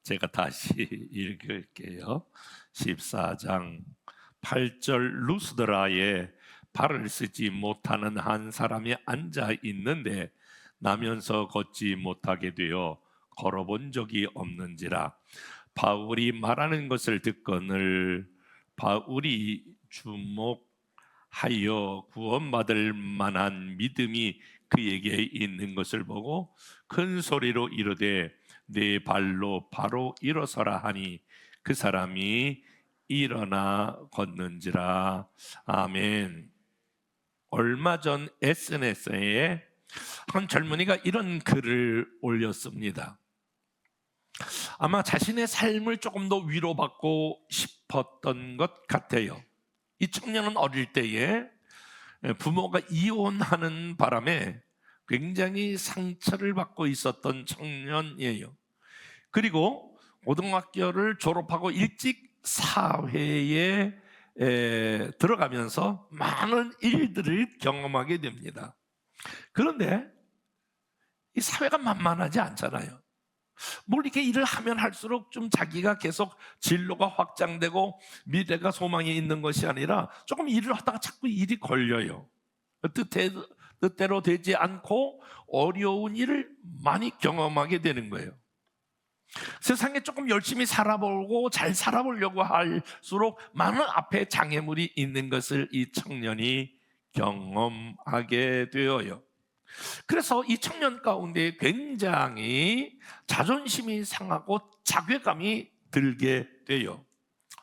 제가 다시 읽을게요. 14장 8절. 루스드라에 발을 쓰지 못하는 한 사람이 앉아 있는데 나면서 걷지 못하게 되어 걸어본 적이 없는지라. 바울이 말하는 것을 듣거늘 바울이 주목하여 구원받을 만한 믿음이 그에게 있는 것을 보고 큰 소리로 이르되 네 발로 바로 일어서라 하니 그 사람이 일어나 걷는지라. 아멘. 얼마 전 SNS에 한 젊은이가 이런 글을 올렸습니다. 아마 자신의 삶을 조금 더 위로받고 싶었던 것 같아요. 이 청년은 어릴 때에 부모가 이혼하는 바람에 굉장히 상처를 받고 있었던 청년이에요. 그리고 고등학교를 졸업하고 일찍 사회에 들어가면서 많은 일들을 경험하게 됩니다. 그런데 이 사회가 만만하지 않잖아요. 뭘 이렇게 일을 하면 할수록 좀 자기가 계속 진로가 확장되고 미래가 소망이 있는 것이 아니라 조금 일을 하다가 자꾸 일이 걸려요. 뜻대로 되지 않고 어려운 일을 많이 경험하게 되는 거예요. 세상에 조금 열심히 살아보고 잘 살아보려고 할수록 많은 앞에 장애물이 있는 것을 이 청년이 경험하게 되어요. 그래서 이 청년 가운데 굉장히 자존심이 상하고 자괴감이 들게 돼요.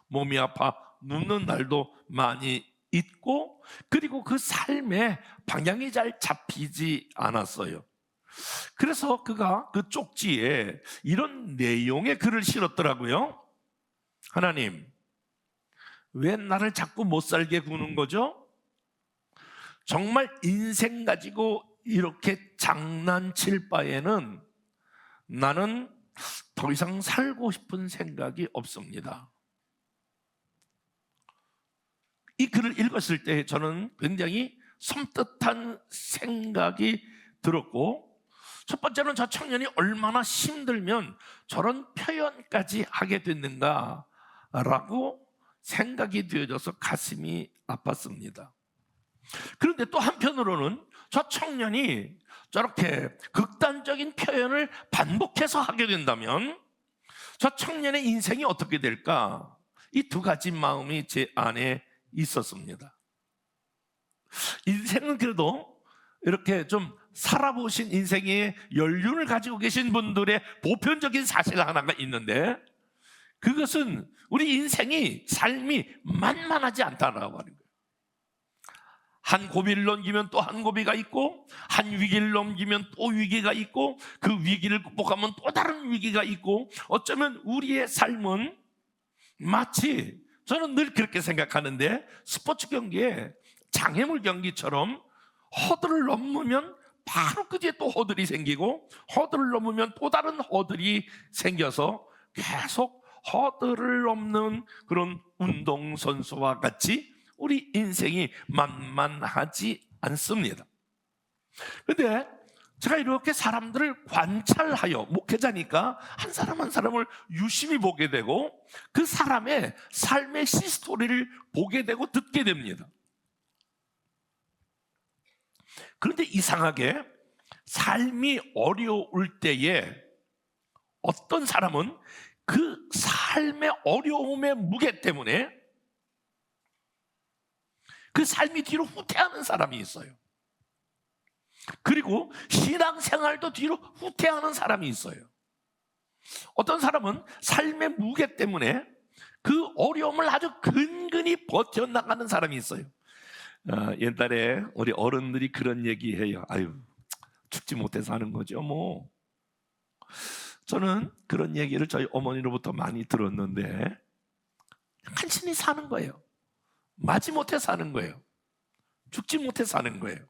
몸이 아파 눕는 날도 많이 있고, 그리고 그 삶의 방향이 잘 잡히지 않았어요. 그래서 그가 그 쪽지에 이런 내용의 글을 실었더라고요. 하나님, 왜 나를 자꾸 못 살게 구는 거죠? 정말 인생 가지고 이렇게 장난칠 바에는 나는 더 이상 살고 싶은 생각이 없습니다. 이 글을 읽었을 때 저는 굉장히 섬뜩한 생각이 들었고, 첫 번째는 저 청년이 얼마나 힘들면 저런 표현까지 하게 됐는가라고 생각이 되어져서 가슴이 아팠습니다. 그런데 또 한편으로는 저 청년이 저렇게 극단적인 표현을 반복해서 하게 된다면 저 청년의 인생이 어떻게 될까? 이 두 가지 마음이 제 안에 있었습니다. 인생은 그래도 이렇게 좀 살아보신 인생의 연륜을 가지고 계신 분들의 보편적인 사실 하나가 있는데, 그것은 우리 인생이 삶이 만만하지 않다라고 하는 거예요. 한 고비를 넘기면 또 한 고비가 있고, 한 위기를 넘기면 또 위기가 있고, 그 위기를 극복하면 또 다른 위기가 있고, 어쩌면 우리의 삶은 마치, 저는 늘 그렇게 생각하는데, 스포츠 경기에 장애물 경기처럼 허들을 넘으면 바로 그 뒤에 또 허들이 생기고, 허들을 넘으면 또 다른 허들이 생겨서 계속 허들을 넘는 그런 운동선수와 같이 우리 인생이 만만하지 않습니다. 그런데 제가 이렇게 사람들을 관찰하여, 목회자니까 한 사람 한 사람을 유심히 보게 되고 그 사람의 삶의 시스토리를 보게 되고 듣게 됩니다. 그런데 이상하게 삶이 어려울 때에 어떤 사람은 그 삶의 어려움의 무게 때문에 그 삶이 뒤로 후퇴하는 사람이 있어요. 그리고 신앙생활도 뒤로 후퇴하는 사람이 있어요. 어떤 사람은 삶의 무게 때문에 그 어려움을 아주 근근히 버텨나가는 사람이 있어요. 옛날에 우리 어른들이 그런 얘기해요. 아유, 죽지 못해서 하는 거죠 뭐. 저는 그런 얘기를 저희 어머니로부터 많이 들었는데, 간신히 사는 거예요. 마지못해 사는 거예요. 죽지 못해 사는 거예요.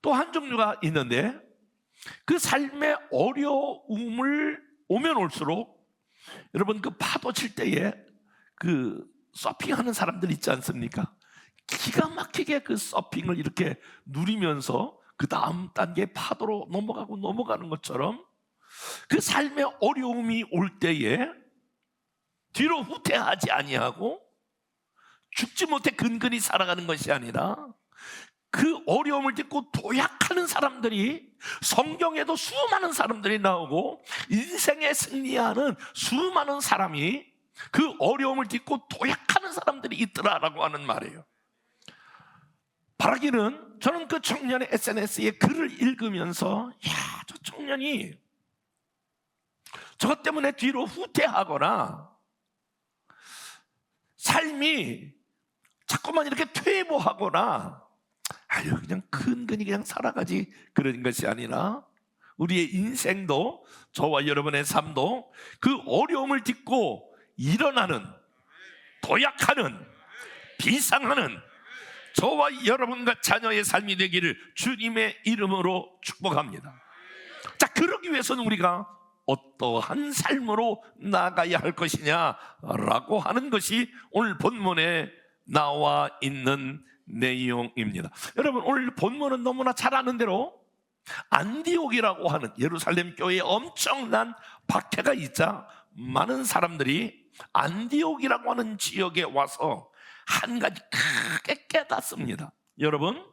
또 한 종류가 있는데, 그 삶의 어려움을 오면 올수록, 여러분 그 파도 칠 때에 그 서핑하는 사람들 있지 않습니까? 기가 막히게 그 서핑을 이렇게 누리면서 그 다음 단계 파도로 넘어가는 것처럼 그 삶의 어려움이 올 때에 뒤로 후퇴하지 아니하고 죽지 못해 근근히 살아가는 것이 아니라 그 어려움을 딛고 도약하는 사람들이, 성경에도 수많은 사람들이 나오고 인생에 승리하는 수많은 사람이 그 어려움을 딛고 도약하는 사람들이 있더라라고 하는 말이에요. 바라기는, 저는 그 청년의 SNS에 글을 읽으면서 저 청년이 저것 때문에 뒤로 후퇴하거나 삶이 자꾸만 이렇게 퇴보하거나 그냥 근근히 그냥 살아가지 그런 것이 아니라 우리의 인생도, 저와 여러분의 삶도 그 어려움을 딛고 일어나는, 도약하는, 비상하는 저와 여러분과 자녀의 삶이 되기를 주님의 이름으로 축복합니다. 자, 그러기 위해서는 우리가 어떠한 삶으로 나아가야 할 것이냐라고 하는 것이 오늘 본문에 나와 있는 내용입니다. 여러분, 오늘 본문은 너무나 잘 아는 대로 안디옥이라고 하는 예루살렘 교회에 엄청난 박해가 있자 많은 사람들이 안디옥이라고 하는 지역에 와서 한 가지 크게 깨닫습니다. 여러분,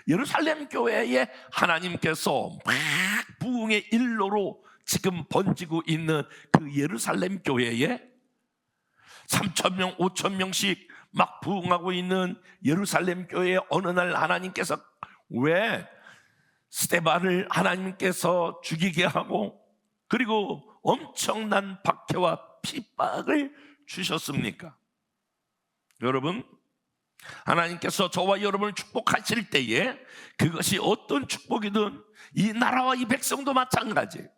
예루살렘 교회에 하나님께서 막 부흥의 일로로 지금 번지고 있는 그 예루살렘 교회에 3,000명, 5,000명씩 막 부흥하고 있는 예루살렘 교회에 어느 날 하나님께서 왜 스데반을 하나님께서 죽이게 하고 그리고 엄청난 박해와 핍박을 주셨습니까? 여러분, 하나님께서 저와 여러분을 축복하실 때에 그것이 어떤 축복이든 이 나라와 이 백성도 마찬가지,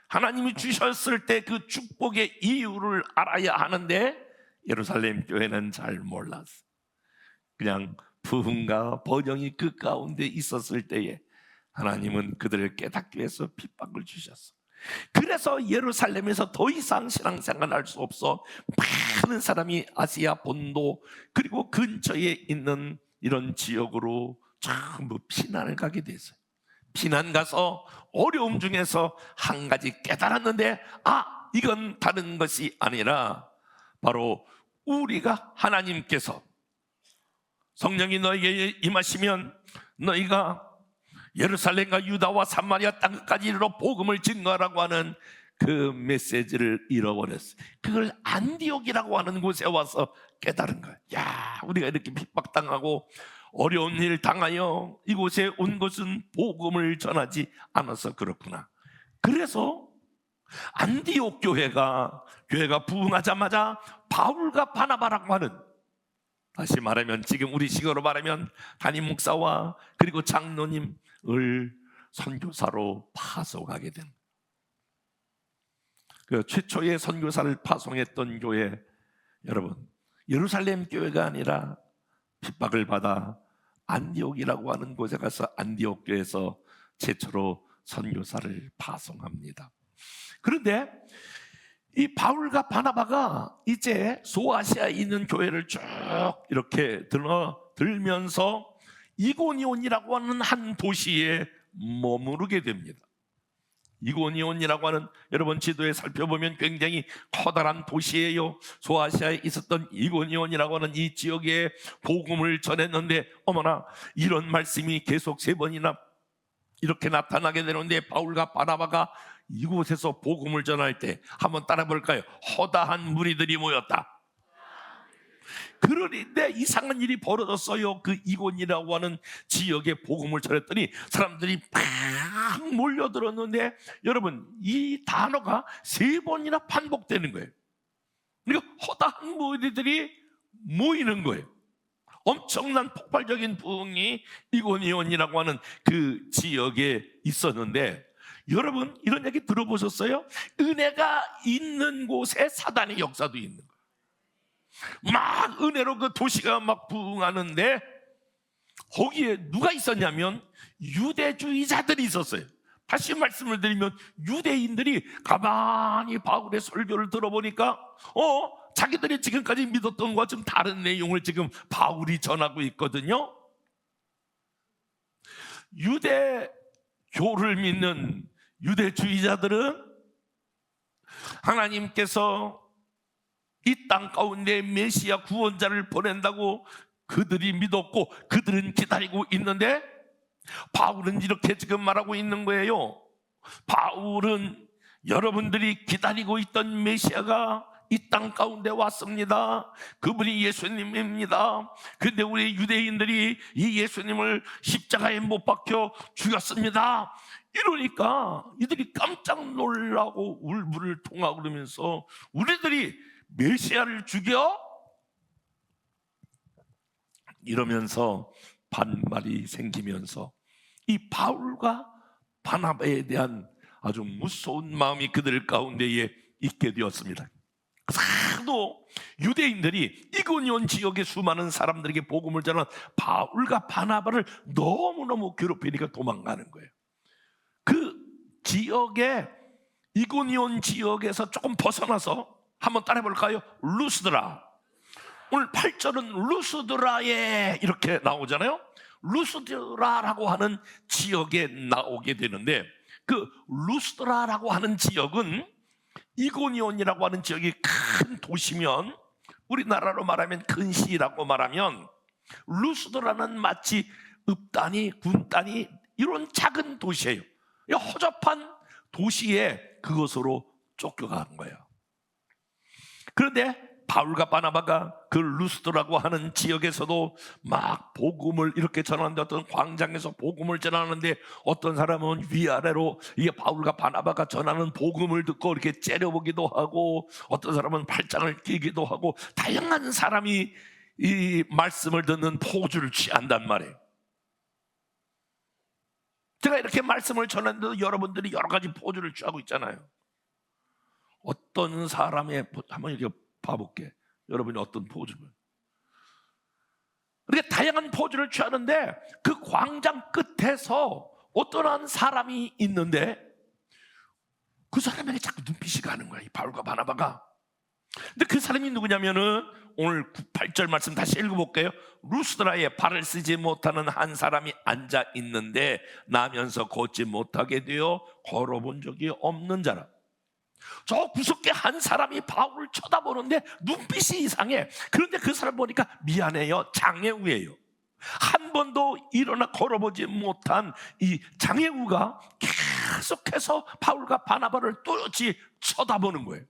하나님이 주셨을 때 그 축복의 이유를 알아야 하는데 예루살렘 교회는 잘 몰랐어. 그냥 부흥과 번영이 그 가운데 있었을 때에 하나님은 그들을 깨닫기 위해서 핍박을 주셨어. 그래서 예루살렘에서 더 이상 신앙생활을 할 수 없어 많은 사람이 아시아 본도 그리고 근처에 있는 이런 지역으로 전부 피난을 가게 됐어요. 피난 가서 어려움 중에서 한 가지 깨달았는데, 이건 다른 것이 아니라 바로 우리가 하나님께서 성령이 너에게 임하시면 너희가 예루살렘과 유다와 사마리아 땅까지 이르러 복음을 증거하라고 하는 그 메시지를 잃어버렸어요. 그걸 안디옥이라고 하는 곳에 와서 깨달은 거예요. 우리가 이렇게 핍박당하고 어려운 일 당하여 이곳에 온 것은 복음을 전하지 않아서 그렇구나. 그래서 안디옥 교회가 부흥하자마자 바울과 바나바라고 하는, 다시 말하면 지금 우리 식어로 말하면 담임 목사와 그리고 장로님을 선교사로 파송하게 된, 그 최초의 선교사를 파송했던 교회, 여러분, 예루살렘 교회가 아니라 핍박을 받아 안디옥이라고 하는 곳에 가서 안디옥 교회에서 최초로 선교사를 파송합니다. 그런데 이 바울과 바나바가 이제 소아시아에 있는 교회를 쭉 이렇게 들면서 이고니온이라고 하는 한 도시에 머무르게 됩니다. 이고니온이라고 하는, 여러분 지도에 살펴보면 굉장히 커다란 도시예요. 소아시아에 있었던 이고니온이라고 하는 이 지역에 복음을 전했는데, 어머나, 이런 말씀이 계속 3번이나 이렇게 나타나게 되는데, 바울과 바나바가 이곳에서 복음을 전할 때 한번 따라 볼까요? 허다한 무리들이 모였다. 그런데 이상한 일이 벌어졌어요. 그 이곤이라고 하는 지역에 복음을 전했더니 사람들이 막 몰려들었는데, 여러분, 이 단어가 3번이나 반복되는 거예요. 그러니까 허다한 무리들이 모이는 거예요. 엄청난 폭발적인 부흥이 이고니온이라고 하는 그 지역에 있었는데, 여러분 이런 얘기 들어보셨어요? 은혜가 있는 곳에 사단의 역사도 있는 거예요. 막 은혜로 그 도시가 막 부흥하는데 거기에 누가 있었냐면 유대주의자들이 있었어요. 다시 말씀을 드리면 유대인들이 가만히 바울의 설교를 들어보니까 자기들이 지금까지 믿었던 것과 좀 다른 내용을 지금 바울이 전하고 있거든요. 유대교를 믿는 유대주의자들은 하나님께서 이 땅 가운데 메시아 구원자를 보낸다고 그들이 믿었고 그들은 기다리고 있는데, 바울은 이렇게 지금 말하고 있는 거예요. 바울은 여러분들이 기다리고 있던 메시아가 이 땅 가운데 왔습니다. 그분이 예수님입니다. 근데 우리 유대인들이 이 예수님을 십자가에 못 박혀 죽였습니다. 이러니까 이들이 깜짝 놀라고 울분을 통하고 그러면서, 우리들이 메시아를 죽여? 이러면서 반말이 생기면서 이 바울과 바나바에 대한 아주 무서운 마음이 그들 가운데에 있게 되었습니다. 하도 유대인들이 이고니온 지역의 수많은 사람들에게 복음을 전한 바울과 바나바를 너무너무 괴롭히니까 도망가는 거예요. 그 지역에, 이고니온 지역에서 조금 벗어나서 한번 따라해 볼까요? 루스드라. 오늘 8절은 루스드라에 이렇게 나오잖아요. 루스드라라고 하는 지역에 나오게 되는데, 그 루스드라라고 하는 지역은 이고니온이라고 하는 지역이 큰 도시면, 우리나라로 말하면 큰 시라고 말하면, 루스드라는 마치 읍단위, 군단위 이런 작은 도시예요. 허접한 도시에 그것으로 쫓겨간 거예요. 그런데 바울과 바나바가 그 루스드라고 하는 지역에서도 막 복음을 이렇게 전하는데, 어떤 광장에서 복음을 전하는데 어떤 사람은 위아래로 이게 바울과 바나바가 전하는 복음을 듣고 이렇게 째려보기도 하고, 어떤 사람은 팔짱을 끼기도 하고, 다양한 사람이 이 말씀을 듣는 포즈를 취한단 말이에요. 제가 이렇게 말씀을 전하는데도 여러분들이 여러 가지 포즈를 취하고 있잖아요. 어떤 사람의, 한번 이렇게 봐볼게. 여러분이 어떤 포즈를, 이렇게 다양한 포즈를 취하는데, 그 광장 끝에서 어떤 한 사람이 있는데 그 사람에게 자꾸 눈빛이 가는 거야, 이 바울과 바나바가. 근데 그 사람이 누구냐면은, 오늘 8절 말씀 다시 읽어볼게요. 루스드라에 발을 쓰지 못하는 한 사람이 앉아 있는데 나면서 걷지 못하게 되어 걸어본 적이 없는 자라. 저 구석에 한 사람이 바울을 쳐다보는데 눈빛이 이상해. 그런데 그 사람 보니까 미안해요, 장애우예요. 한 번도 일어나 걸어보지 못한 이 장애우가 계속해서 바울과 바나바를 뚜렷이 쳐다보는 거예요.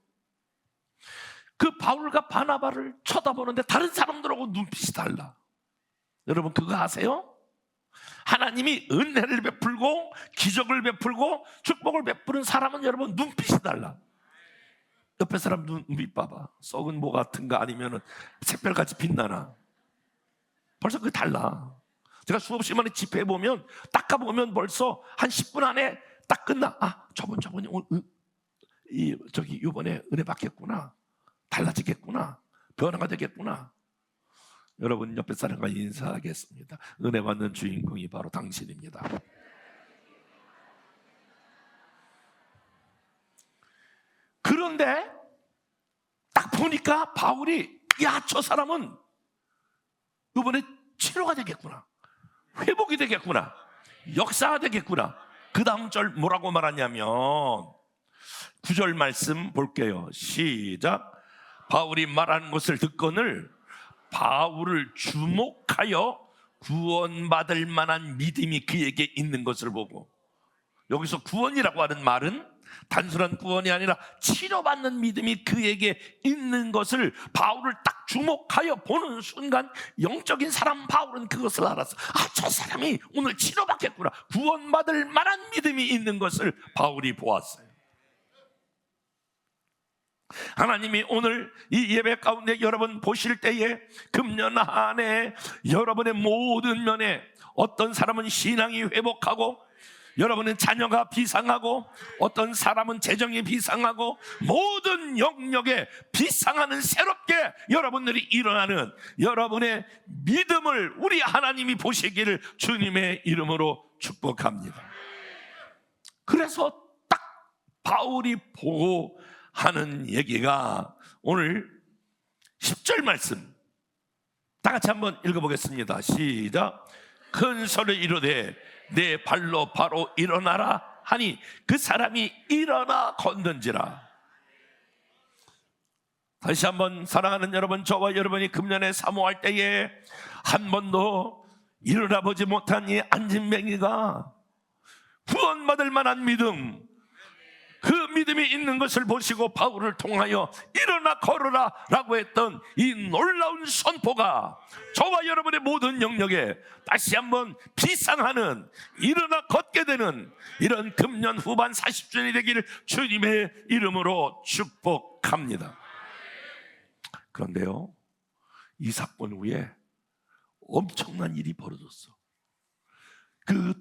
그 바울과 바나바를 쳐다보는데 다른 사람들하고 눈빛이 달라. 여러분 그거 아세요? 하나님이 은혜를 베풀고 기적을 베풀고 축복을 베푸는 사람은 여러분 눈빛이 달라. 옆에 사람 눈빛 봐봐. 썩은 모 같은 거 아니면 새별같이 빛나나. 벌써 그게 달라. 제가 수없이 많이 집회해 보면, 닦아보면 벌써 한 10분 안에 딱 끝나. 아, 저분이 오늘 이번에 은혜 받겠구나, 달라지겠구나, 변화가 되겠구나. 여러분 옆에 사람과 인사하겠습니다. 은혜 받는 주인공이 바로 당신입니다. 그런데 딱 보니까 바울이, 야, 저 사람은 이번에 치료가 되겠구나, 회복이 되겠구나, 역사가 되겠구나. 그 다음 절 뭐라고 말하냐면 9절 말씀 볼게요. 시작. 바울이 말하는 것을 듣거늘 바울을 주목하여 구원받을 만한 믿음이 그에게 있는 것을 보고, 여기서 구원이라고 하는 말은 단순한 구원이 아니라 치료받는 믿음이 그에게 있는 것을 바울을 딱 주목하여 보는 순간, 영적인 사람 바울은 그것을 알았어. 아, 저 사람이 오늘 치료받겠구나, 구원받을 만한 믿음이 있는 것을 바울이 보았어요. 하나님이 오늘 이 예배 가운데 여러분 보실 때에, 금년 한 해 여러분의 모든 면에, 어떤 사람은 신앙이 회복하고, 여러분은 자녀가 비상하고, 어떤 사람은 재정이 비상하고, 모든 영역에 비상하는 새롭게 여러분들이 일어나는 여러분의 믿음을 우리 하나님이 보시기를 주님의 이름으로 축복합니다. 그래서 딱 바울이 보고 하는 얘기가 오늘 10절 말씀, 다 같이 한번 읽어보겠습니다. 시작. 큰 소리 이르되 내 발로 바로 일어나라 하니 그 사람이 일어나 걷는지라. 다시 한번, 사랑하는 여러분, 저와 여러분이 금년에 사모할 때에 한 번도 일어나 보지 못한 이 안진뱅이가 구원받을 만한 믿음, 그 믿음이 있는 것을 보시고 바울을 통하여 일어나 걸어라 라고 했던 이 놀라운 선포가 저와 여러분의 모든 영역에 다시 한번 비상하는, 일어나 걷게 되는 이런 금년 후반 40주년이 되기를 주님의 이름으로 축복합니다. 그런데요, 이 사건 후에 엄청난 일이 벌어졌어. 그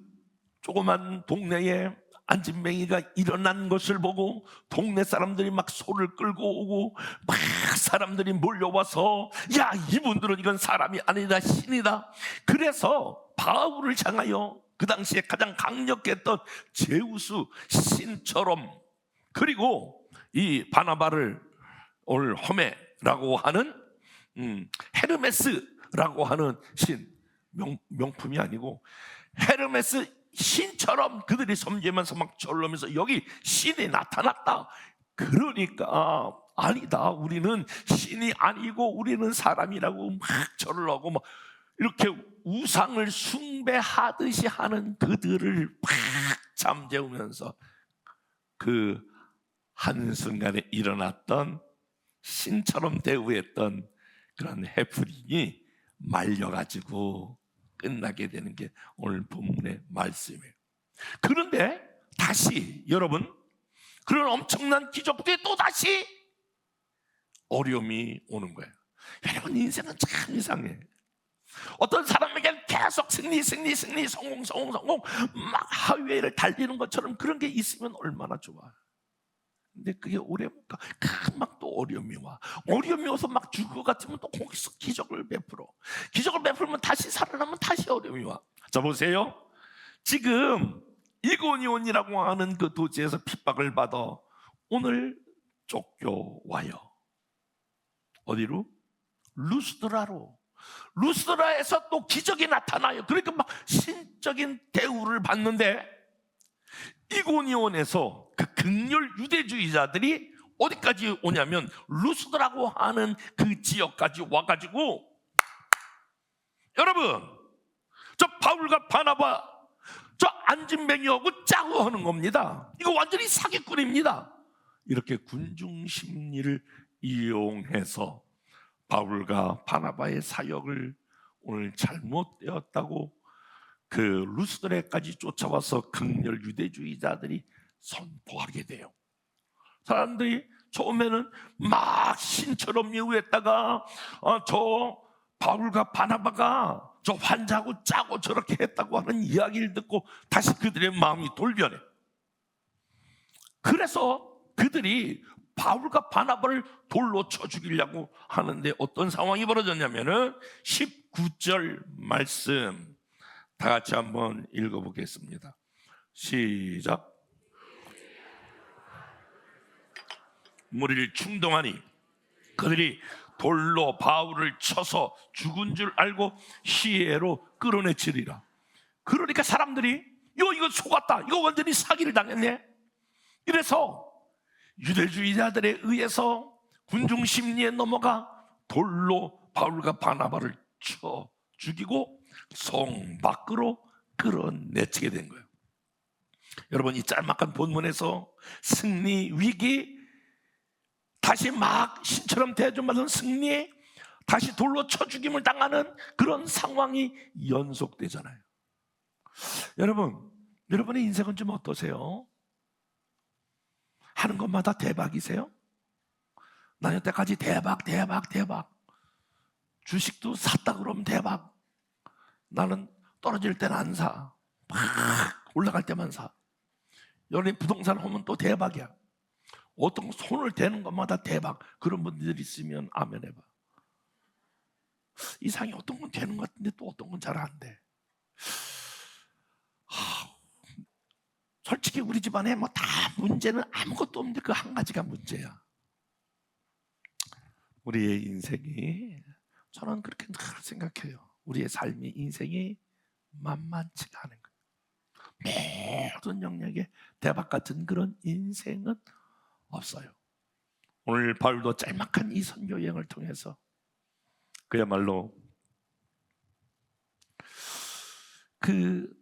조그만 동네에 안진뱅이가 일어난 것을 보고 동네 사람들이 막 소를 끌고 오고 막 사람들이 몰려와서, 야, 이분들은 이건 사람이 아니다, 신이다. 그래서 바울을 향하여 그 당시에 가장 강력했던 제우스 신처럼, 그리고 이 바나바를 오늘 허메라고 하는 헤르메스라고 하는 신, 명품이 아니고 헤르메스 신처럼 그들이 섬기면서 막 절르면서 여기 신이 나타났다. 그러니까 아니다, 우리는 신이 아니고 우리는 사람이라고 막 절을 하고 막 이렇게 우상을 숭배하듯이 하는 그들을 막 잠재우면서 그 한순간에 일어났던 신처럼 대우했던 그런 해프닝이 말려가지고 끝나게 되는 게 오늘 본문의 말씀이에요. 그런데 다시 여러분, 그런 엄청난 기적 뒤에 또 다시 어려움이 오는 거예요. 여러분, 인생은 참 이상해. 어떤 사람에게는 계속 승리, 성공 막 하이웨이를 달리는 것처럼 그런 게 있으면 얼마나 좋아. 근데 그게 오래 못 가. 금방 또 어려움이 와. 어려움이 와서 막 죽을 것 같으면 또 거기서 기적을 베풀어. 기적을 베풀면 다시 살아나면 다시 어려움이 와. 자, 보세요. 지금 이고니온이라고 하는 그 도시에서 핍박을 받아 오늘 쫓겨와요. 어디로? 루스드라로. 루스드라에서 또 기적이 나타나요. 그러니까 막 신적인 대우를 받는데, 이고니온에서 그 극렬 유대주의자들이 어디까지 오냐면 루스드라고 하는 그 지역까지 와가지고, 여러분, 저 바울과 바나바, 저 안진뱅이하고 짜고 하는 겁니다. 이거 완전히 사기꾼입니다. 이렇게 군중 심리를 이용해서 바울과 바나바의 사역을 오늘 잘못되었다고 그 루스드라까지 쫓아와서 극렬 유대주의자들이 선포하게 돼요. 사람들이 처음에는 막 신처럼 예우했다가 저 바울과 바나바가 저 환자하고 짜고 저렇게 했다고 하는 이야기를 듣고 다시 그들의 마음이 돌변해. 그래서 그들이 바울과 바나바를 돌로 쳐 죽이려고 하는데 어떤 상황이 벌어졌냐면은 19절 말씀 다 같이 한번 읽어보겠습니다. 시작. 무리를 충동하니 그들이 돌로 바울을 쳐서 죽은 줄 알고 시해로 끌어내치리라. 그러니까 사람들이 이거 속았다, 이거 완전히 사기를 당했네. 이래서 유대주의자들에 의해서 군중 심리에 넘어가 돌로 바울과 바나바를 쳐 죽이고 성 밖으로 끌어내치게 된 거예요. 여러분, 이 짤막한 본문에서 승리, 위기, 다시 막 신처럼 대접받은 승리, 다시 돌로 쳐 죽임을 당하는 그런 상황이 연속되잖아요. 여러분의 인생은 좀 어떠세요? 하는 것마다 대박이세요? 나 여태까지 대박. 주식도 샀다 그러면 대박. 나는 떨어질 때는 안 사. 막 올라갈 때만 사. 여러분, 부동산 하면 또 대박이야. 어떤 손을 대는 것마다 대박. 그런 분들 있으면 아멘 해봐. 이상이 어떤 건 되는 것 같은데 또 어떤 건 잘 안 돼. 솔직히 우리 집안에 뭐 다 문제는 아무것도 없는데 그 한 가지가 문제야. 우리의 인생이, 저는 그렇게 늘 생각해요. 우리의 삶이, 인생이 만만치가 않은 거예요. 모든 영역에 대박 같은 그런 인생은 없어요. 오늘 바울도 짤막한 이 선교 여행을 통해서 그야말로 그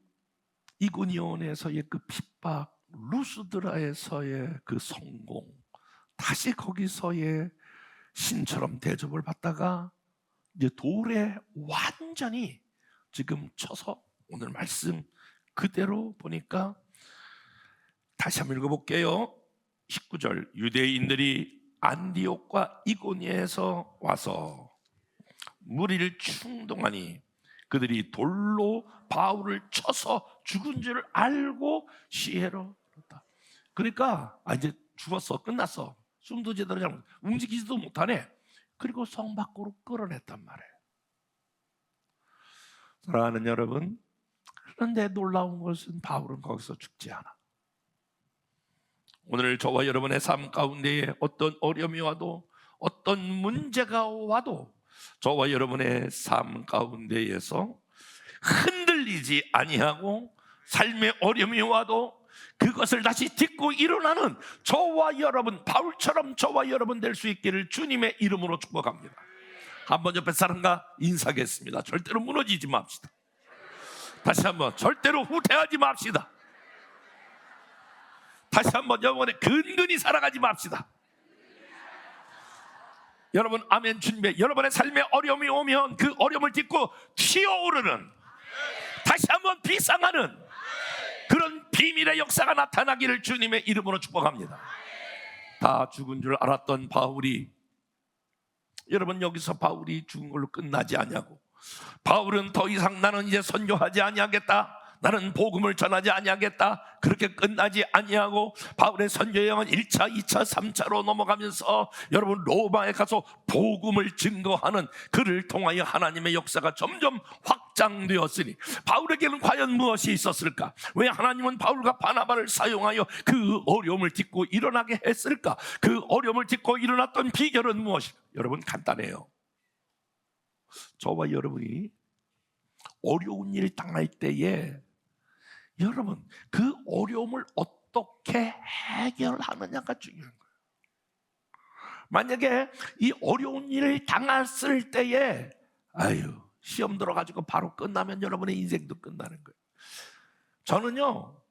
이고니온에서의 그 핍박, 루스드라에서의 그 성공, 다시 거기서의 신처럼 대접을 받다가 이제 돌에 완전히 지금 쳐서 오늘 말씀 그대로 보니까 다시 한번 읽어볼게요. 19절, 유대인들이 안디옥과 이고니에서 와서 무리를 충동하니 그들이 돌로 바울을 쳐서 죽은 줄 알고 시해로 그랬다. 그러니까 이제 죽었어, 끝났어, 숨도 제대로 잘 움직이지도 못하네. 그리고 성 밖으로 끌어냈단 말이에요. 사랑하는 여러분, 그런데 놀라운 것은 바울은 거기서 죽지 않아. 오늘 저와 여러분의 삶 가운데에 어떤 어려움이 와도, 어떤 문제가 와도 저와 여러분의 삶 가운데에서 흔들리지 아니하고, 삶의 어려움이 와도 그것을 다시 딛고 일어나는 저와 여러분, 바울처럼 저와 여러분 될 수 있기를 주님의 이름으로 축복합니다. 한번 옆에 사람과 인사하겠습니다. 절대로 무너지지 맙시다. 다시 한번, 절대로 후퇴하지 맙시다. 다시 한번, 영원에 근근히 살아가지 맙시다. 여러분 아멘 준비. 여러분의 삶에 어려움이 오면 그 어려움을 딛고 튀어오르는, 다시 한번 비상하는 그런 비밀의 역사가 나타나기를 주님의 이름으로 축복합니다. 다 죽은 줄 알았던 바울이, 여러분 여기서 바울이 죽은 걸로 끝나지 아니하고, 바울은 더 이상 나는 이제 선교하지 아니하겠다, 나는 복음을 전하지 아니하겠다, 그렇게 끝나지 아니하고 바울의 선교여행은 1차, 2차, 3차로 넘어가면서 여러분 로마에 가서 복음을 증거하는, 그를 통하여 하나님의 역사가 점점 확장되었으니 바울에게는 과연 무엇이 있었을까? 왜 하나님은 바울과 바나바를 사용하여 그 어려움을 딛고 일어나게 했을까? 그 어려움을 딛고 일어났던 비결은 무엇일까? 여러분 간단해요. 저와 여러분이 어려운 일 당할 때에 여러분 그 어려움을 어떻게 해결하느냐가 중요한 거예요. 만약에 이 어려운 일을 당했을 때에 시험 들어가지고 바로 끝나면 여러분의 인생도 끝나는 거예요. 저는요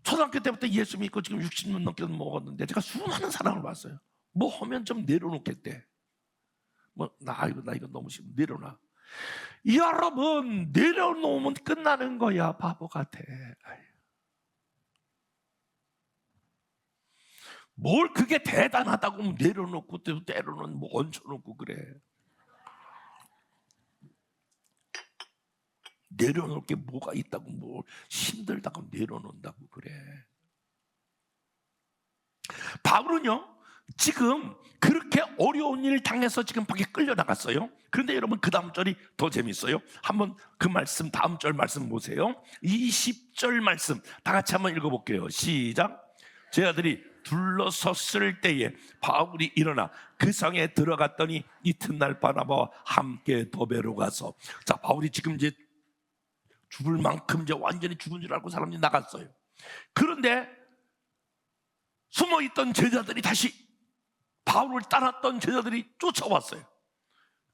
초등학교 때부터 예수 믿고 지금 60년 넘게 먹었는데 제가 수많은 사람을 봤어요. 뭐 하면 좀 내려놓겠대. 나 이거 너무 싫어, 내려놔. 여러분 내려놓으면 끝나는 거야. 바보 같아. 뭘 그게 대단하다고 내려놓고 또 때로는 얹혀놓고 그래. 내려놓을 게 뭐가 있다고, 뭘 힘들다고 내려놓는다고 그래. 바울은요 지금 그렇게 어려운 일을 당해서 지금 밖에 끌려나갔어요. 그런데 여러분 그 다음 절이 더 재밌어요. 한번 그 말씀, 다음 절 말씀 보세요. 20절 말씀 다 같이 한번 읽어볼게요. 시작. 제 아들이 둘러섰을 때에 바울이 일어나 그 성에 들어갔더니 이튿날 바나바와 함께 더베로 가서, 자 바울이 지금 이제 죽을 만큼 이제 완전히 죽은 줄 알고 사람들이 나갔어요. 그런데 숨어있던 제자들이 다시, 바울을 따랐던 제자들이 쫓아왔어요.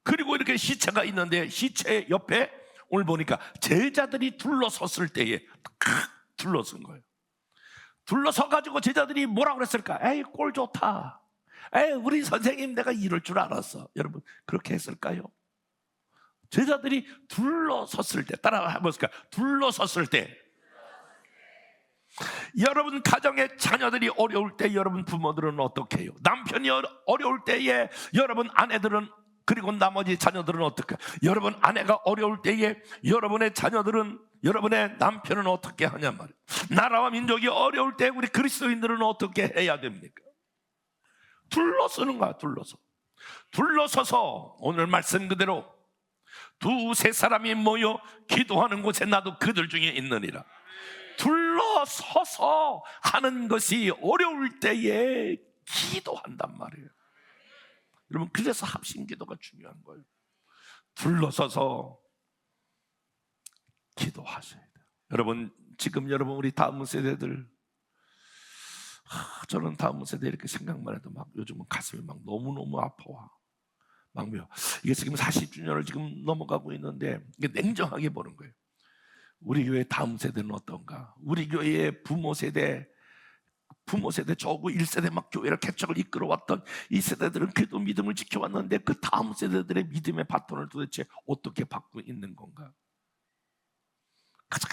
그리고 이렇게 시체가 있는데 시체 옆에 오늘 보니까 제자들이 둘러섰을 때에 둘러선 거예요. 둘러서가지고 제자들이 뭐라고 그랬을까? 에이 꼴 좋다, 에이 우리 선생님 내가 이럴 줄 알았어. 여러분 그렇게 했을까요? 제자들이 둘러섰을 때, 따라 해보실까요? 둘러섰을 때. 여러분 가정의 자녀들이 어려울 때 여러분 부모들은 어떻게 해요? 남편이 어려울 때에 여러분 아내들은, 그리고 나머지 자녀들은 어떻게 해요? 여러분 아내가 어려울 때에 여러분의 자녀들은, 여러분의 남편은 어떻게 하냐 말이에요. 나라와 민족이 어려울 때 우리 그리스도인들은 어떻게 해야 됩니까? 둘러서는 거야. 둘러서서 오늘 말씀 그대로 두세 사람이 모여 기도하는 곳에 나도 그들 중에 있느니라. 둘러서서 하는 것이 어려울 때에 기도한단 말이에요. 여러분 그래서 합심기도가 중요한 거예요. 둘러서서 기도하셔야 돼요. 여러분, 지금 여러분 우리 다음 세대들, 저는 다음 세대 이렇게 생각만 해도 막 요즘은 가슴이 막 너무너무 아파와. 막 이게 지금 40주년을 지금 넘어가고 있는데 이게 냉정하게 보는 거예요. 우리 교회 다음 세대는 어떤가? 우리 교회의 부모 세대 저고 1세대 막 교회를 개척을 이끌어왔던 이 세대들은 그래도 믿음을 지켜왔는데 그 다음 세대들의 믿음의 바톤을 도대체 어떻게 받고 있는 건가? 가장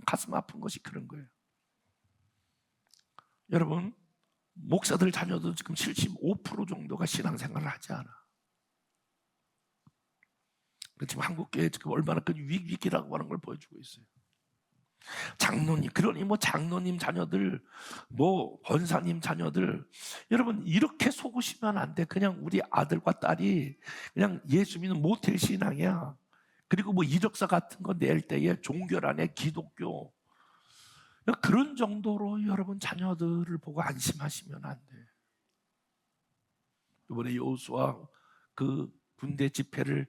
가슴 아픈 것이 그런 거예요. 여러분, 목사들 자녀도 지금 75% 정도가 신앙생활을 하지 않아. 지금 한국교회 지금 얼마나 큰 위기라고 하는 걸 보여주고 있어요. 장로님, 그러니 장로님 자녀들, 권사님 자녀들, 여러분 이렇게 속으시면 안 돼. 그냥 우리 아들과 딸이 그냥 예수 믿는 모태 신앙이야. 그리고 이력서 같은 거 낼 때에 종교란에 기독교, 그런 정도로 여러분 자녀들을 보고 안심하시면 안 돼. 이번에 여호수아 그 군대 집회를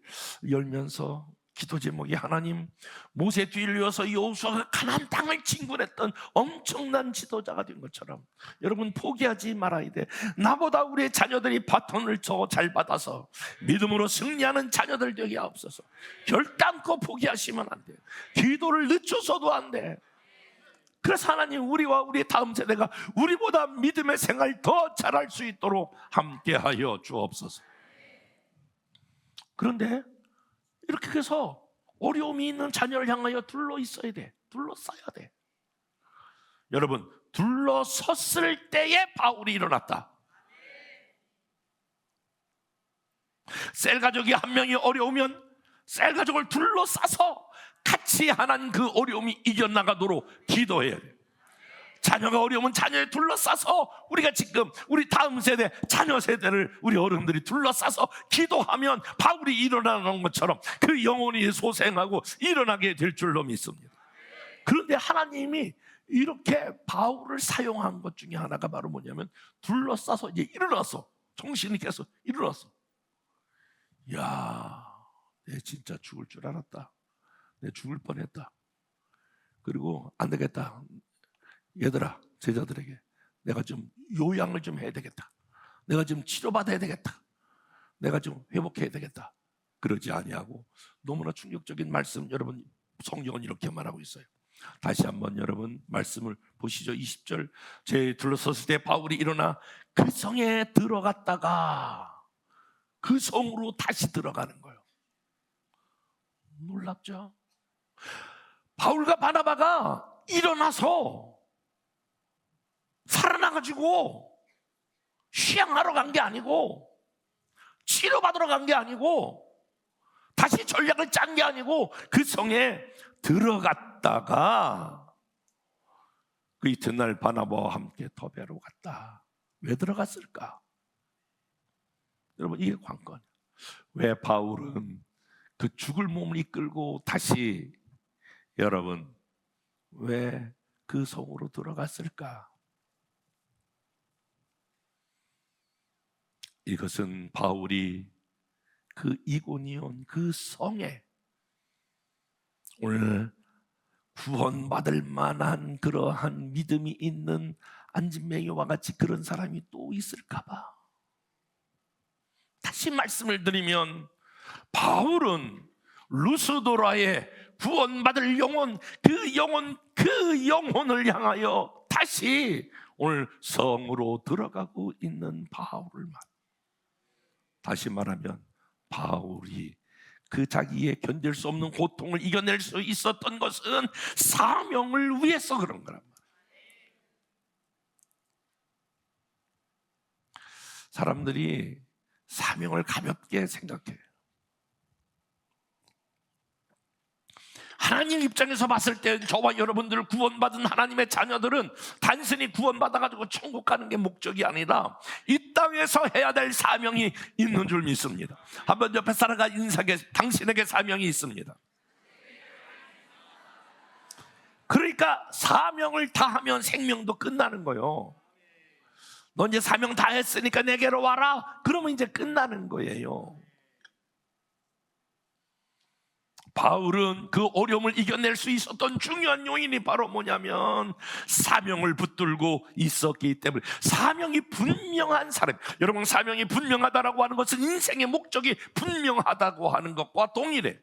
열면서 기도 제목이 하나님, 모세 뒤를 이어서 여호수아가 가나안 땅을 진군했던 엄청난 지도자가 된 것처럼 여러분 포기하지 말아야 돼. 나보다 우리의 자녀들이 바톤을 더 잘 받아서 믿음으로 승리하는 자녀들 되게 하옵소서. 결단코 포기하시면 안 돼요. 기도를 늦춰서도 안 돼. 그래서 하나님, 우리와 우리 다음 세대가 우리보다 믿음의 생활 더 잘할 수 있도록 함께하여 주옵소서. 그런데 이렇게 해서 어려움이 있는 자녀를 향하여 둘러있어야 돼. 둘러싸야 돼. 여러분, 둘러섰을 때에 바울이 일어났다. 셀 가족이 한 명이 어려우면 셀 가족을 둘러싸서 같이 하나님 그 어려움이 이겨나가도록 기도해야 돼요. 자녀가 어려우면 자녀에 둘러싸서 우리가 지금 우리 다음 세대, 자녀 세대를 우리 어른들이 둘러싸서 기도하면 바울이 일어나는 것처럼 그 영혼이 소생하고 일어나게 될 줄로 믿습니다. 그런데 하나님이 이렇게 바울을 사용한 것 중에 하나가 바로 뭐냐면 둘러싸서 이제 일어났어. 정신이 계속 일어났어. 야, 내 진짜 죽을 줄 알았다. 내 죽을 뻔했다. 그리고 안 되겠다. 얘들아, 제자들에게 내가 좀 요양을 좀 해야 되겠다. 내가 좀 치료받아야 되겠다. 내가 좀 회복해야 되겠다. 그러지 아니하고 너무나 충격적인 말씀, 여러분 성경은 이렇게 말하고 있어요. 다시 한번 여러분 말씀을 보시죠. 20절, 제 둘러섰을 때 바울이 일어나 그 성에 들어갔다가 그 성으로 다시 들어가는 거예요. 놀랍죠? 바울과 바나바가 일어나서 살아나가지고 휴양하러 간 게 아니고 치료받으러 간 게 아니고 다시 전략을 짠 게 아니고 그 성에 들어갔다가 그 이튿날 바나바와 함께 더베로 갔다. 왜 들어갔을까? 여러분, 이게 관건. 왜 바울은 그 죽을 몸을 이끌고 다시 여러분 왜 그 성으로 들어갔을까? 이것은 바울이 그 이고니온 그 성에 오늘 구원받을 만한 그러한 믿음이 있는 안진뱅이와 같이 그런 사람이 또 있을까 봐. 다시 말씀을 드리면 바울은 루스도라의 구원받을 영혼, 그 영혼을 향하여 다시 오늘 성으로 들어가고 있는 바울을 다시 말하면 바울이 그 자기의 견딜 수 없는 고통을 이겨낼 수 있었던 것은 사명을 위해서 그런 거란 말이에요. 사람들이 사명을 가볍게 생각해요. 하나님 입장에서 봤을 때 저와 여러분들 구원받은 하나님의 자녀들은 단순히 구원받아가지고 천국 가는 게 목적이 아니라 이 땅에서 해야 될 사명이 있는 줄 믿습니다. 한번 옆에 사람과 인사하게, 당신에게 사명이 있습니다. 그러니까 사명을 다하면 생명도 끝나는 거예요. 너 이제 사명 다 했으니까 내게로 와라. 그러면 이제 끝나는 거예요. 바울은 그 어려움을 이겨낼 수 있었던 중요한 요인이 바로 뭐냐면 사명을 붙들고 있었기 때문에. 사명이 분명한 사람, 여러분, 사명이 분명하다라고 하는 것은 인생의 목적이 분명하다고 하는 것과 동일해.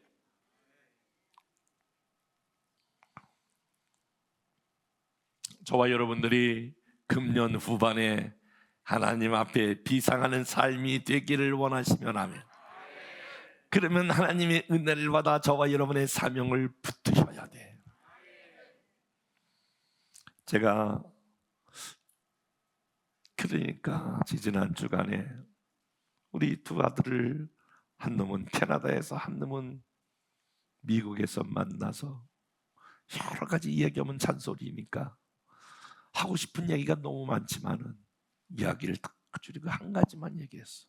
저와 여러분들이 금년 후반에 하나님 앞에 비상하는 삶이 되기를 원하시면 하면, 그러면 하나님의 은혜를 받아 저와 여러분의 사명을 붙드셔야 돼. 제가 그러니까 지난 주간에 우리 두 아들을, 한 놈은 캐나다에서 한 놈은 미국에서 만나서 여러 가지 이야기하면 잔소리니까 하고 싶은 얘기가 너무 많지만은 이야기를 딱 줄이고 한 가지만 얘기했어.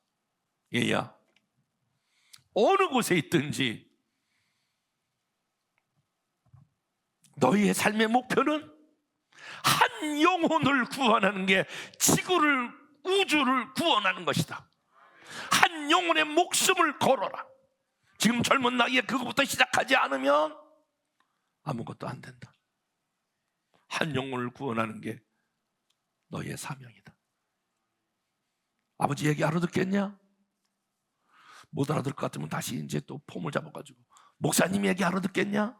얘야, 어느 곳에 있든지 너희의 삶의 목표는 한 영혼을 구원하는 게 지구를, 우주를 구원하는 것이다. 한 영혼의 목숨을 걸어라. 지금 젊은 나이에 그것부터 시작하지 않으면 아무것도 안 된다. 한 영혼을 구원하는 게 너희의 사명이다. 아버지 얘기 알아듣겠냐? 못 알아들 것 같으면 다시 이제 또 폼을 잡아가지고, 목사님 얘기 알아듣겠냐?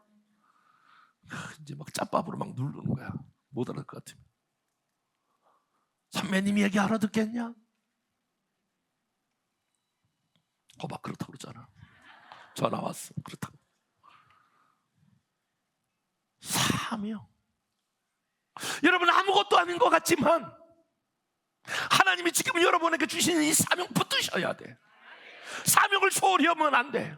이제 막 짬밥으로 막 누르는 거야. 못 알아들 것 같으면. 선배님 얘기 알아듣겠냐? 막 그렇다고 그러잖아. 전화 왔어. 그렇다고. 사명. 여러분, 아무것도 아닌 것 같지만 하나님이 지금 여러분에게 주시는 이 사명 붙드셔야 돼. 사명을 소홀히 하면 안 돼.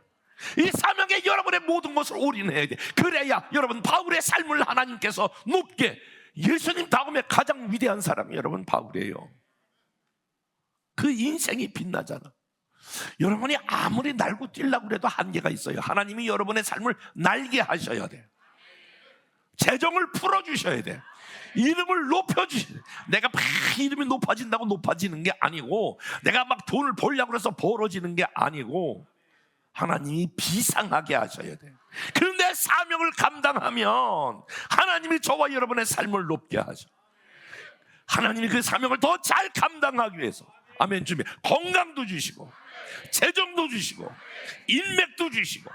이 사명에 여러분의 모든 것을 올인해야 돼. 그래야 여러분, 바울의 삶을 하나님께서 높게, 예수님 다음에 가장 위대한 사람이 여러분 바울이에요. 그 인생이 빛나잖아. 여러분이 아무리 날고 뛰려고 해도 한계가 있어요. 하나님이 여러분의 삶을 날게 하셔야 돼. 재정을 풀어주셔야 돼. 이름을 높여주셔야 돼. 내가 막 이름이 높아진다고 높아지는 게 아니고, 내가 막 돈을 벌려고 해서 벌어지는 게 아니고, 하나님이 비상하게 하셔야 돼. 그런데 사명을 감당하면 하나님이 저와 여러분의 삶을 높게 하셔. 하나님이 그 사명을 더 잘 감당하기 위해서, 아멘, 주님, 건강도 주시고 재정도 주시고 인맥도 주시고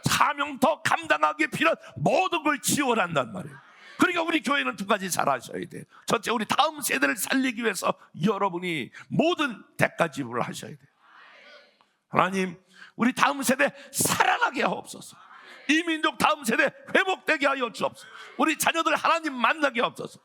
사명 더 감당하기에 필요한 모든 걸 지원한단 말이에요. 그러니까 우리 교회는 두 가지 잘 하셔야 돼요. 첫째, 우리 다음 세대를 살리기 위해서 여러분이 모든 대가 지불을 하셔야 돼요. 하나님, 우리 다음 세대 살아나게 하옵소서. 이 민족 다음 세대 회복되게 하여 주옵소서. 우리 자녀들 하나님 만나게 하옵소서.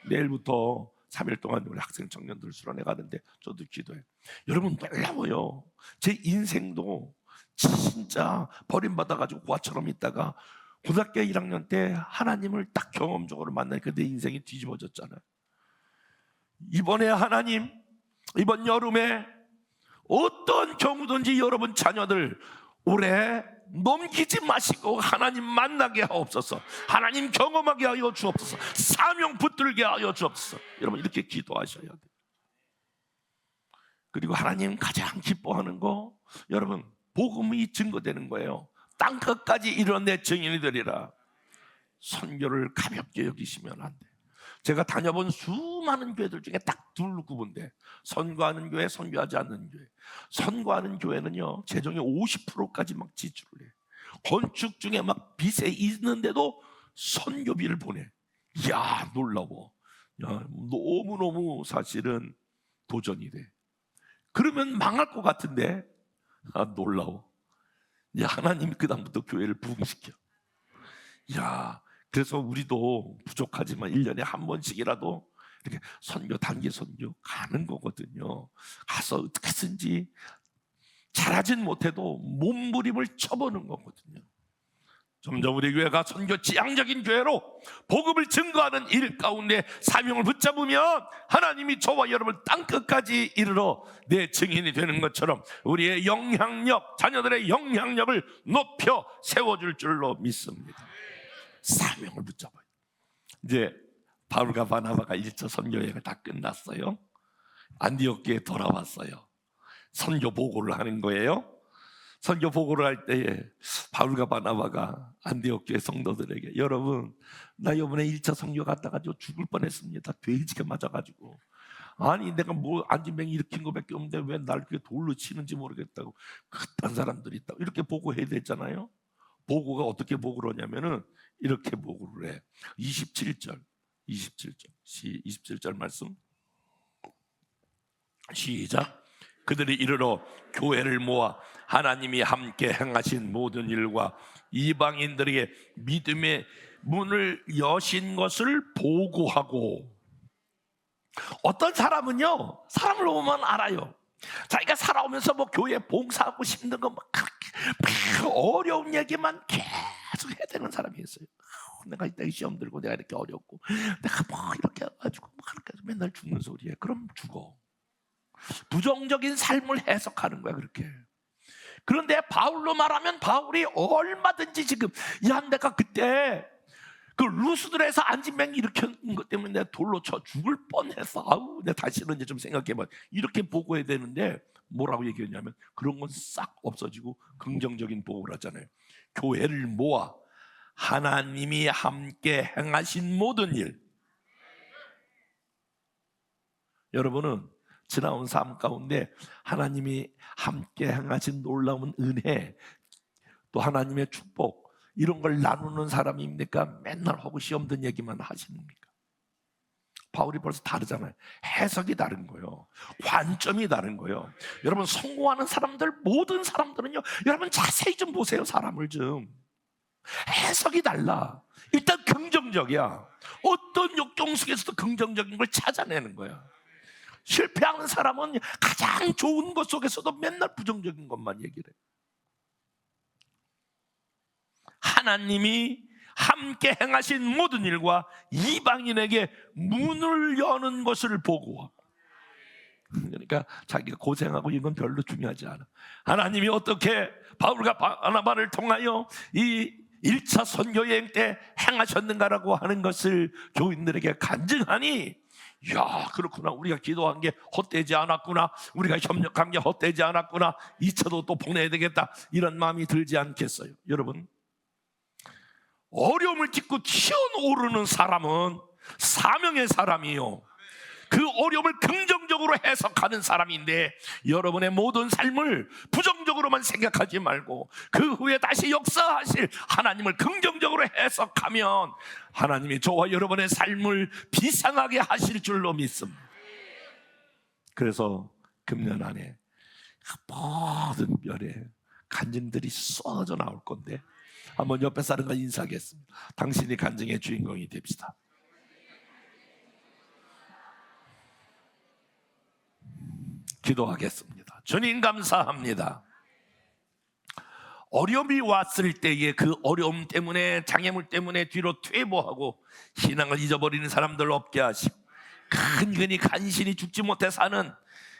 내일부터 3일 동안 우리 학생 청년들 수련회 가는데 저도 기도해요. 여러분, 놀라워요. 제 인생도 진짜 버림받아가지고 고아처럼 있다가 고등학교 1학년 때 하나님을 딱 경험적으로 만나니까 내 인생이 뒤집어졌잖아요. 이번에 하나님, 이번 여름에 어떤 경우든지 여러분 자녀들 올해 넘기지 마시고 하나님 만나게 하옵소서. 하나님 경험하게 하여 주옵소서. 사명 붙들게 하여 주옵소서. 여러분, 이렇게 기도하셔야 돼요. 그리고 하나님 가장 기뻐하는 거, 여러분, 복음이 증거되는 거예요. 땅끝까지 이런 내 증인이 되리라. 선교를 가볍게 여기시면 안 돼. 제가 다녀본 수많은 교회들 중에 딱 둘로 구분돼. 선교하는 교회, 선교하지 않는 교회. 선교하는 교회는요, 재정의 50%까지 막 지출을 해. 건축 중에 막 빚에 있는데도 선교비를 보내. 이야, 놀라워. 야, 너무너무 사실은 도전이 돼. 그러면 망할 것 같은데, 놀라워. 야, 하나님이 그 다음부터 교회를 부흥시켜. 야, 그래서 우리도 부족하지만 1년에 한 번씩이라도 이렇게 선교, 단기 선교 가는 거거든요. 가서 어떻게든지 잘하진 못해도 몸부림을 쳐보는 거거든요. 점점 우리 교회가 선교 지향적인 교회로 복음을 증거하는 일 가운데 사명을 붙잡으면 하나님이 저와 여러분을 땅끝까지 이르러 내 증인이 되는 것처럼 우리의 영향력, 자녀들의 영향력을 높여 세워줄 줄로 믿습니다. 사명을 붙잡아요. 이제 바울과 바나바가 1차 선교여행을 다 끝났어요. 안디옥에 돌아왔어요. 선교 보고를 하는 거예요. 선교 보고를 할 때에 바울과 바나바가 안디옥 교회 성도들에게, 여러분 나 이번에 1차 선교 갔다가 죽을 뻔했습니다. 돼지가 맞아가지고. 아니 내가 뭐 안진병 일으킨 거밖에 없는데 왜 날 그렇게 돌로 치는지 모르겠다고 그딴 사람들이 있다고 이렇게 보고해야 되잖아요. 보고가 어떻게 보고를 하냐면은 이렇게 보고를 해. 27절 말씀 시작. 그들이 이르러 교회를 모아 하나님이 함께 행하신 모든 일과 이방인들에게 믿음의 문을 여신 것을 보고하고. 어떤 사람은요, 사람을 보면 알아요. 자기가 살아오면서 뭐 교회 봉사하고 싶은 거 막 어려운 얘기만 계속 해야 되는 사람이 있어요. 내가 이따 시험 들고 내가 이렇게 어렵고 내가 뭐 이렇게 해가지고 뭐 그렇게 해서 맨날 죽는 소리에. 그럼 죽어. 부정적인 삶을 해석하는 거야 그렇게. 그런데 바울로 말하면 바울이 얼마든지 지금, 야 내가 그때 그 루스드라에서 안진병 일으킨 것 때문에 내가 돌로 쳐 죽을 뻔했어. 아우 내가 다시는 이제 좀 생각해봐. 이렇게 보고해야 되는데 뭐라고 얘기했냐면 그런 건 싹 없어지고 긍정적인 보고를 하잖아요. 교회를 모아 하나님이 함께 행하신 모든 일. 여러분은 지나온 삶 가운데 하나님이 함께 행하신 놀라운 은혜, 또 하나님의 축복, 이런 걸 나누는 사람입니까? 맨날 하고 시험 든 얘기만 하시는입니까? 바울이 벌써 다르잖아요. 해석이 다른 거예요. 관점이 다른 거예요. 여러분 성공하는 사람들, 모든 사람들은요, 여러분 자세히 좀 보세요. 사람을 좀. 해석이 달라. 일단 긍정적이야. 어떤 역경 속에서도 긍정적인 걸 찾아내는 거야. 실패하는 사람은 가장 좋은 것 속에서도 맨날 부정적인 것만 얘기를 해. 하나님이 함께 행하신 모든 일과 이방인에게 문을 여는 것을 보고. 그러니까 자기가 고생하고 이건 별로 중요하지 않아. 하나님이 어떻게 바울과 바나바를 통하여 이 1차 선교 여행 때 행하셨는가라고 하는 것을 교인들에게 간증하니, 야 그렇구나, 우리가 기도한 게 헛되지 않았구나, 우리가 협력한 게 헛되지 않았구나, 2차도 또 보내야 되겠다, 이런 마음이 들지 않겠어요? 여러분 어려움을 딛고 튀어오르는 사람은 사명의 사람이요, 그 어려움을 긍정적으로 해석하는 사람인데, 여러분의 모든 삶을 부정적으로만 생각하지 말고 그 후에 다시 역사하실 하나님을 긍정적으로 해석하면 하나님이 저와 여러분의 삶을 비상하게 하실 줄로 믿습니다. 그래서 금년 안에 모든 별에 간증들이 쏟아져 나올 건데, 한번 옆에 사람과 인사하겠습니다. 당신이 간증의 주인공이 됩시다. 기도하겠습니다. 주님 감사합니다. 어려움이 왔을 때에 그 어려움 때문에, 장애물 때문에 뒤로 퇴보하고 신앙을 잊어버리는 사람들 없게 하시고, 근근히 간신히 죽지 못해 사는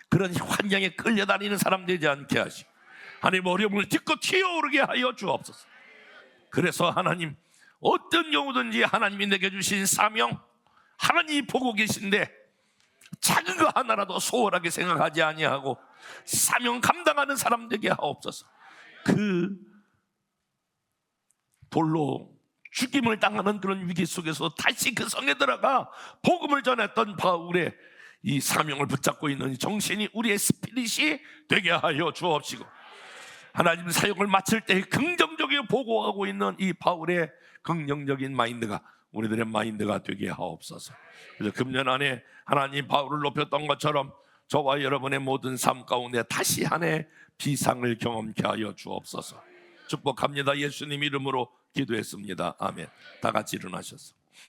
그런 환경에 끌려다니는 사람 되지 않게 하시고, 하나님 어려움을 딛고 튀어오르게 하여 주옵소서. 그래서 하나님 어떤 경우든지 하나님이 내게 주신 사명, 하나님이 보고 계신데 작은 거 하나라도 소홀하게 생각하지 아니하고 사명 감당하는 사람 되게 하옵소서. 그 돌로 죽임을 당하는 그런 위기 속에서 다시 그 성에 들어가 복음을 전했던 바울의 이 사명을 붙잡고 있는 정신이 우리의 스피릿이 되게 하여 주옵시고, 하나님 사역을 마칠 때 긍정적이게 보고하고 있는 이 바울의 긍정적인 마인드가 우리들의 마인드가 되게 하옵소서. 그래서 금년 안에 하나님 바울을 높였던 것처럼 저와 여러분의 모든 삶 가운데 다시 한 해 비상을 경험케 하여 주옵소서. 축복합니다. 예수님 이름으로 기도했습니다. 아멘. 다 같이 일어나셔서